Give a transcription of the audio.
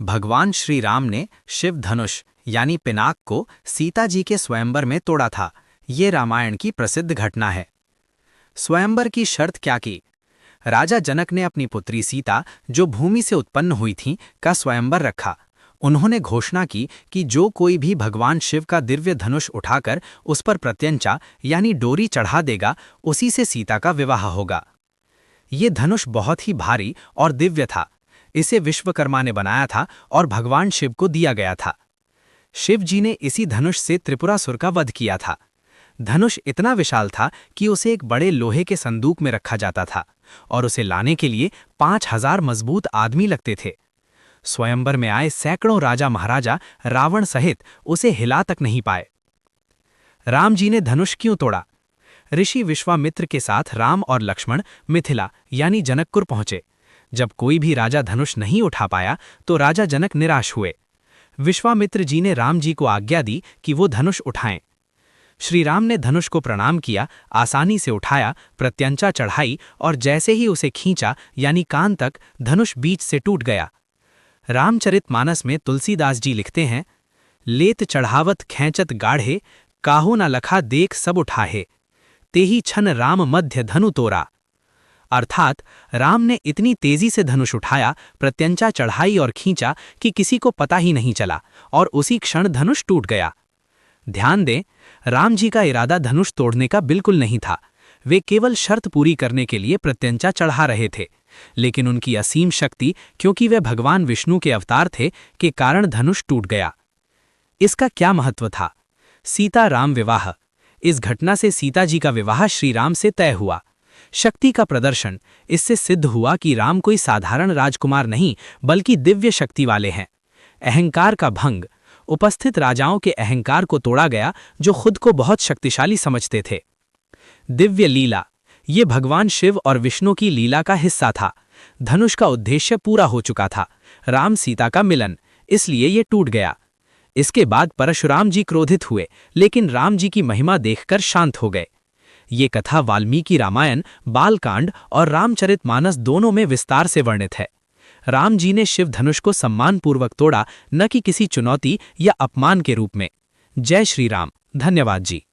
भगवान श्री राम ने शिव धनुष यानी पिनाक को सीता जी के स्वयंवर में तोड़ा था। ये रामायण की प्रसिद्ध घटना है। स्वयंवर की शर्त क्या की? राजा जनक ने अपनी पुत्री सीता, जो भूमि से उत्पन्न हुई थीं, का स्वयंवर रखा। उन्होंने घोषणा की कि जो कोई भी भगवान शिव का दिव्य धनुष उठाकर उस पर प्रत्यंचा यानी डोरी चढ़ा देगा, उसी से सीता का विवाह होगा। ये धनुष बहुत ही भारी और दिव्य था। इसे विश्वकर्मा ने बनाया था और भगवान शिव को दिया गया था। शिव जी ने इसी धनुष से त्रिपुरासुर का वध किया था। धनुष इतना विशाल था कि उसे एक बड़े लोहे के संदूक में रखा जाता था और उसे लाने के लिए 5000 मजबूत आदमी लगते थे। स्वयंवर में आए सैकड़ों राजा महाराजा रावण सहित उसे हिला तक नहीं पाए। राम जी ने धनुष क्यों तोड़ा? ऋषि विश्वामित्र के साथ राम और लक्ष्मण मिथिला यानी जनकपुर पहुंचे। जब कोई भी राजा धनुष नहीं उठा पाया तो राजा जनक निराश हुए। विश्वामित्र जी ने राम जी को आज्ञा दी कि वो धनुष उठाएं। श्री राम ने धनुष को प्रणाम किया, आसानी से उठाया, प्रत्यंचा चढ़ाई और जैसे ही उसे खींचा यानी कान तक, धनुष बीच से टूट गया। रामचरितमानस में तुलसीदास जी लिखते हैं, लेत चढ़ावत खैंचत गाढ़े, काहो न लखा देख सब उठाहे, तेही छन राम मध्य धनु तोरा। अर्थात राम ने इतनी तेजी से धनुष उठाया, प्रत्यंचा चढ़ाई और खींचा कि किसी को पता ही नहीं चला और उसी क्षण धनुष टूट गया। ध्यान दें, राम जी का इरादा धनुष तोड़ने का बिल्कुल नहीं था। वे केवल शर्त पूरी करने के लिए प्रत्यंचा चढ़ा रहे थे, लेकिन उनकी असीम शक्ति, क्योंकि वे भगवान विष्णु के अवतार थे, के कारण धनुष टूट गया। इसका क्या महत्व था? सीता राम विवाह। इस घटना से सीता जी का विवाह श्री राम से तय हुआ। शक्ति का प्रदर्शन। इससे सिद्ध हुआ कि राम कोई साधारण राजकुमार नहीं बल्कि दिव्य शक्ति वाले हैं। अहंकार का भंग। उपस्थित राजाओं के अहंकार को तोड़ा गया, जो खुद को बहुत शक्तिशाली समझते थे। दिव्य लीला। ये भगवान शिव और विष्णु की लीला का हिस्सा था। धनुष का उद्देश्य पूरा हो चुका था, राम सीता का मिलन, इसलिए ये टूट गया। इसके बाद परशुराम जी क्रोधित हुए, लेकिन राम जी की महिमा देखकर शांत हो गए। ये कथा वाल्मीकि रामायण, बालकांड और रामचरितमानस दोनों में विस्तार से वर्णित है। राम जी ने शिव धनुष को सम्मानपूर्वक तोड़ा, न कि किसी चुनौती या अपमान के रूप में। जय श्री राम। धन्यवाद जी।